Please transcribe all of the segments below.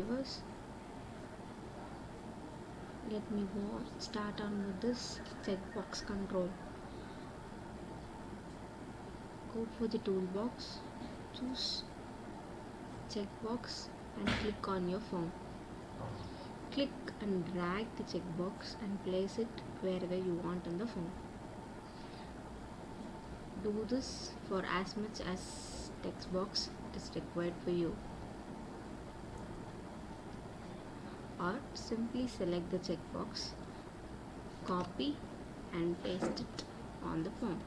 viewers, let me start on with this checkbox control. Go for the toolbox, choose checkbox and click on your form. Click and drag the checkbox and place it wherever you want on the form. Do this for as much as text box is required for you, or simply select the checkbox, copy and paste it on the form.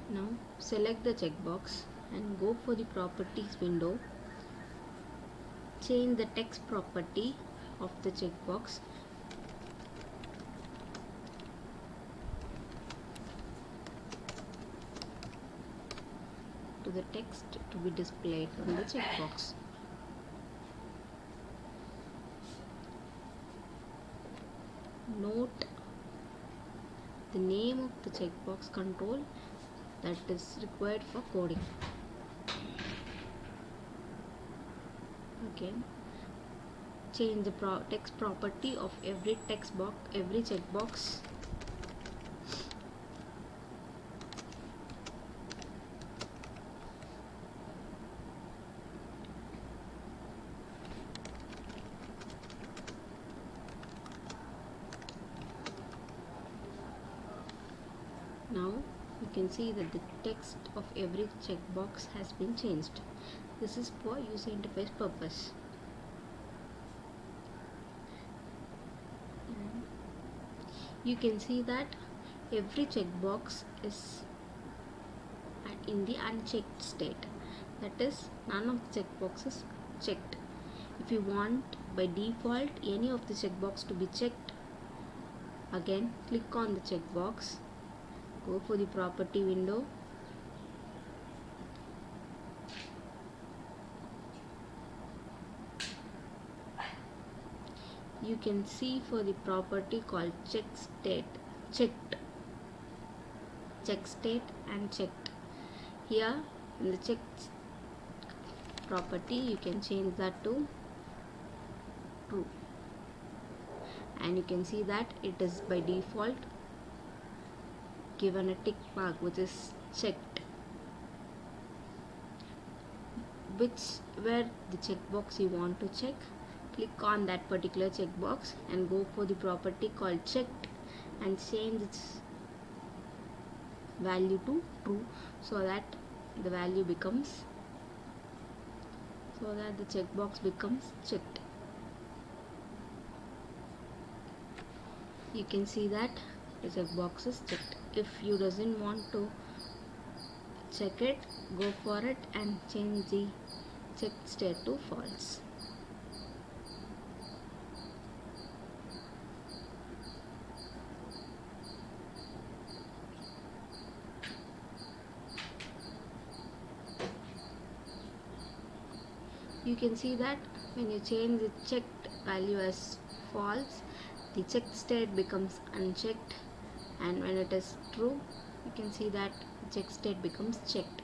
Now select the checkbox and go for the properties window. Change the text property of the checkbox to the text to be displayed on the checkbox. Note the name of the checkbox control that is required for coding. Again, change the text property of every checkbox. Now you can see that the text of every checkbox has been changed. This is for user interface purpose. You can see that every checkbox is in the unchecked state. That is, none of the checkboxes checked. If you want by default any of the checkbox to be checked, again click on the checkbox, go for the property window, you can see for the property called check state and checked. Here in the checked property you can change that to true, and you can see that it is by default given a tick mark which is checked. Where the checkbox you want to check, click on that particular checkbox and go for the property called checked and change its value to true, so that the checkbox becomes checked. You can see that the checkbox is checked. If you doesn't want to check it, go for it and change the checked state to false. You can see that when you change the checked value as false, the checked state becomes unchecked, and when it is true, you can see that the checked state becomes checked.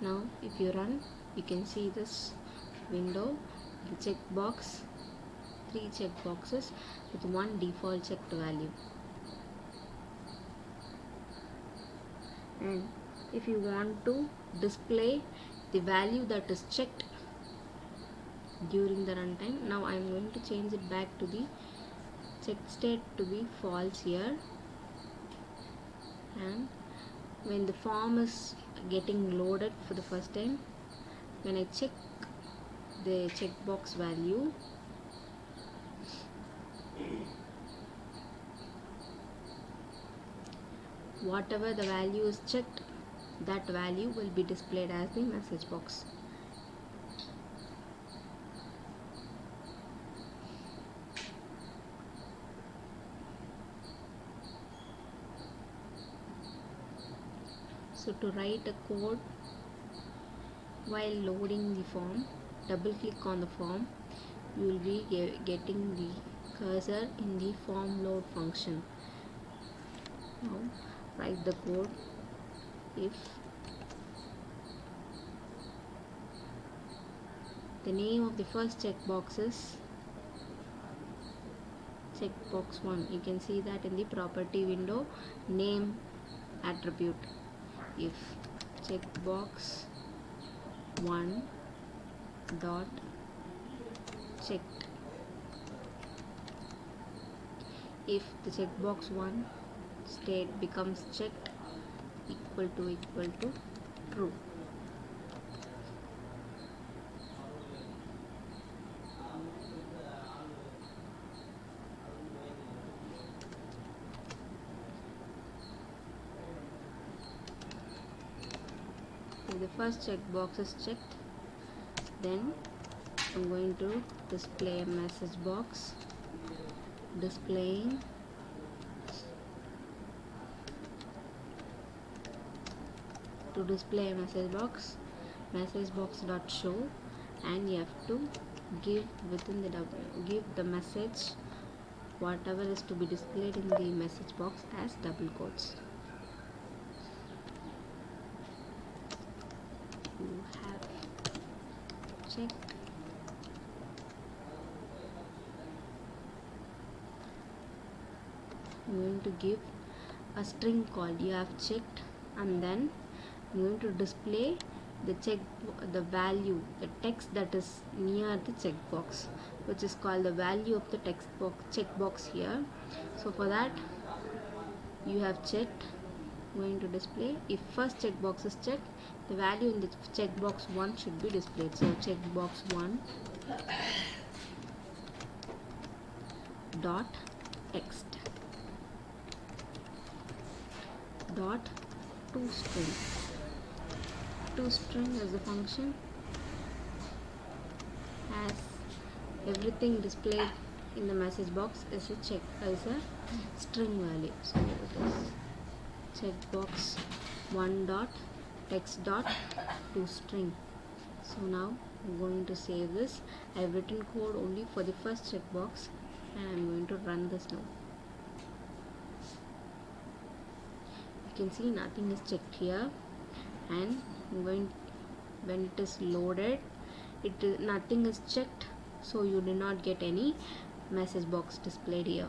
Now if you run, you can see this window, the checkbox, 3 checkboxes with 1 default checked value. And if you want to display the value that is checked during the runtime, now I am going to change it back to the checked state to be false here, and when the form is getting loaded for the first time, when I check the checkbox value, whatever the value is checked, that value will be displayed as the message box. So to write a code while loading the form, double click on the form. You will be getting the cursor in the form load function. Now write the code. If the name of the first checkbox is checkbox 1, you can see that in the property window, name attribute. If checkbox 1 dot checked, if the checkbox 1 state becomes checked, equal to true. If the first checkbox is checked, then I'm going to display a message box displaying to display a message box dot show, and you have to give within the give the message whatever is to be displayed in the message box as double quotes. You have checked. I'm going to give a string called you have checked, and then I'm going to display the value, the text that is near the checkbox, which is called the value of the text box checkbox here. So for that, you have checked, I'm going to display. If first checkbox is checked, the value in the checkbox 1 should be displayed. So checkbox 1 dot text dot toString. ToString is the function as everything displayed in the message box is a string value. So it is checkbox 1 dot text dot toString. So now I'm going to save this. I have written code only for the first checkbox, and I'm going to run this now. You can see nothing is checked here, and when it is loaded, nothing is checked, so you do not get any message box displayed here.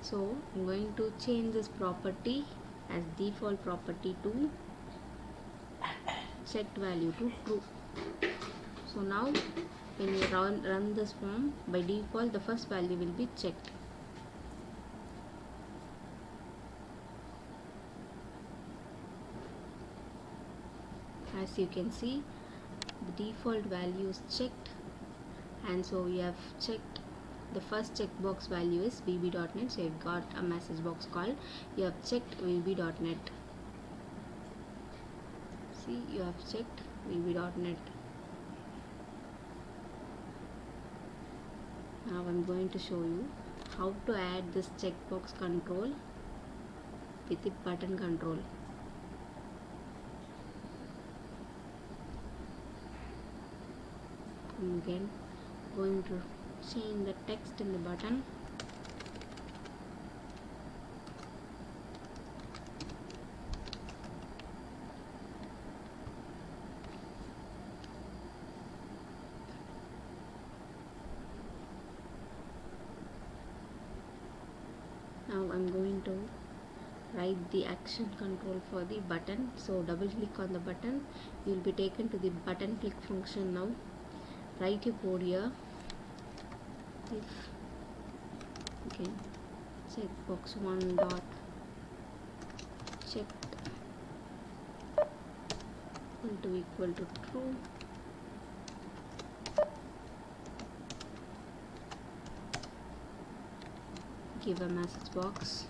So I'm going to change this property as default property to checked value to true. So now when you run this form, by default the first value will be checked. As you can see, the default value is checked, and so we have checked the first checkbox value is vb.net, so you've got a message box called you have checked vb.net. See, you have checked vb.net. Now I'm going to show you how to add this checkbox control with the button control. I'm again going to change the text in the button. Now I'm going to write the action control for the button. So double click on the button, you will be taken to the button click function. Now write your code here. If okay, checkbox 1 dot checked equal to true, give a message box.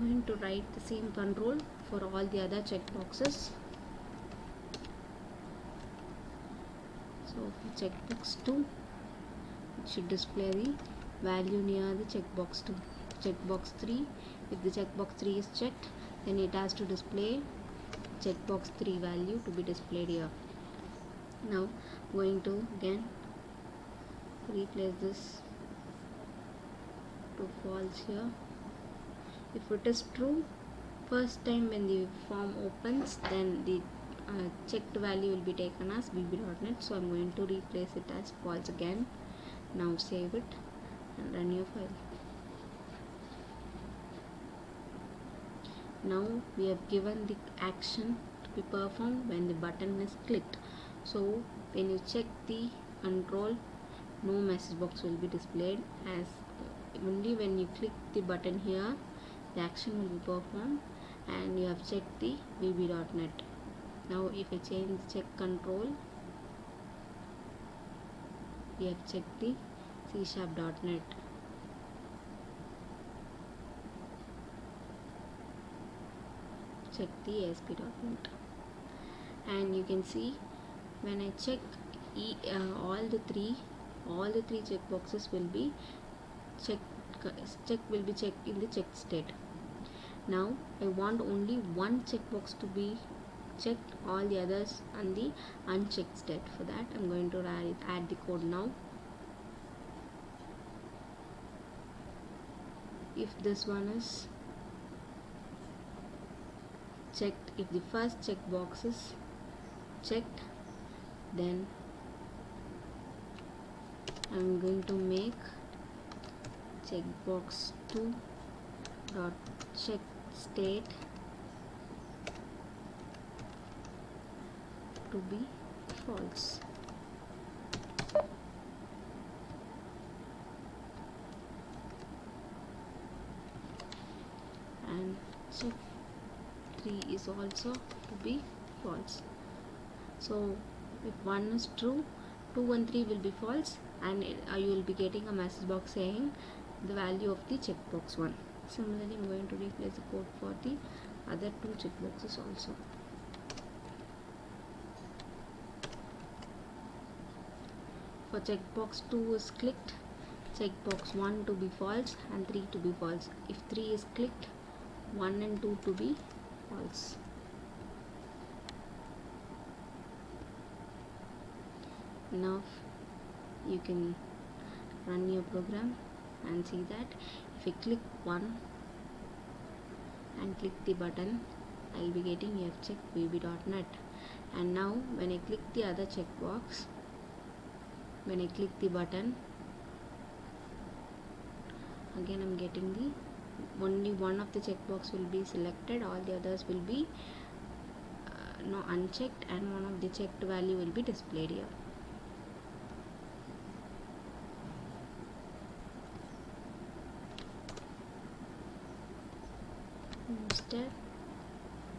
going to write the same control for all the other checkboxes. So for checkbox 2, it should display the value near the checkbox 2. Checkbox 3, if the checkbox 3 is checked, then it has to display checkbox 3 value to be displayed here. Now going to again replace this to false here. If it is true, first time when the form opens, then the checked value will be taken as bb.net. So I'm going to replace it as false again. Now save it and run your file. Now we have given the action to be performed when the button is clicked. So when you check the control, no message box will be displayed, as only when you click the button here the action will be performed and you have checked the bb.net. Now if I change check control, we have checked the c#.net. Check the asp.net, and you can see when I check all the three checkboxes will be checked in the checked state. Now I want only one checkbox to be checked, all the others on the unchecked state. For that I'm going to add the code now. If this one is checked, if the first checkbox is checked, then I'm going to make checkbox 2 dot check state to be false. And check 3 is also to be false. So if 1 is true, 2 and 3 will be false, and you will be getting a message box saying the value of the checkbox 1. Similarly, I'm going to replace the code for the other 2 checkboxes also. For checkbox 2 is clicked, checkbox 1 to be false and 3 to be false. If 3 is clicked, 1 and 2 to be false. Now you can run your program and see that if I click 1 and click the button, I will be getting you have checked bb.net. And now when I click the other checkbox, when I click the button, again I'm getting the only one of the checkbox will be selected, all the others will be unchecked, and one of the checked value will be displayed here. Instead,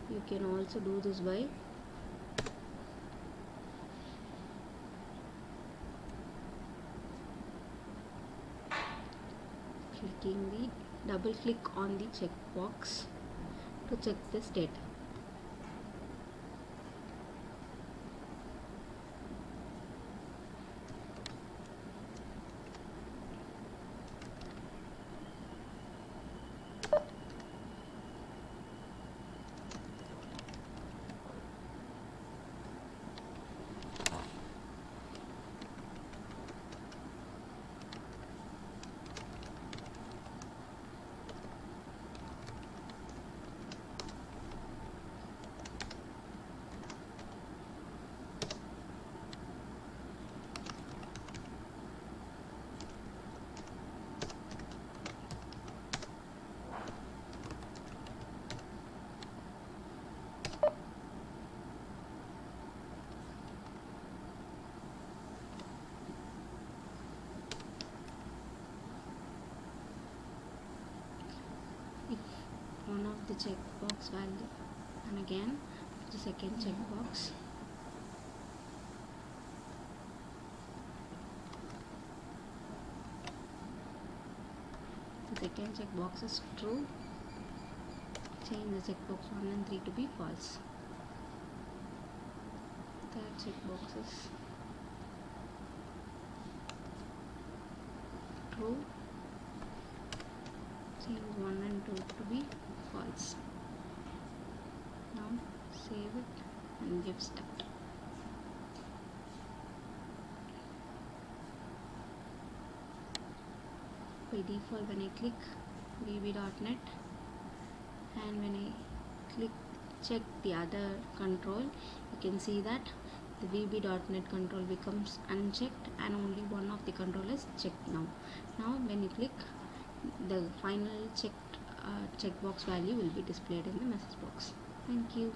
you can also do this by double click on the checkbox to check the state. If one of the checkbox value, and again the second checkbox, the second checkbox is true, change the checkbox 1 and 3 to be false. Third checkbox is true, change 1 and 2 to be false. Now save it and give start. By default, when I click vb.net and when I click check the other control, you can see that the vb.net control becomes unchecked and only one of the control is checked now. Now when you click, the final checkbox value will be displayed in the message box. Thank you.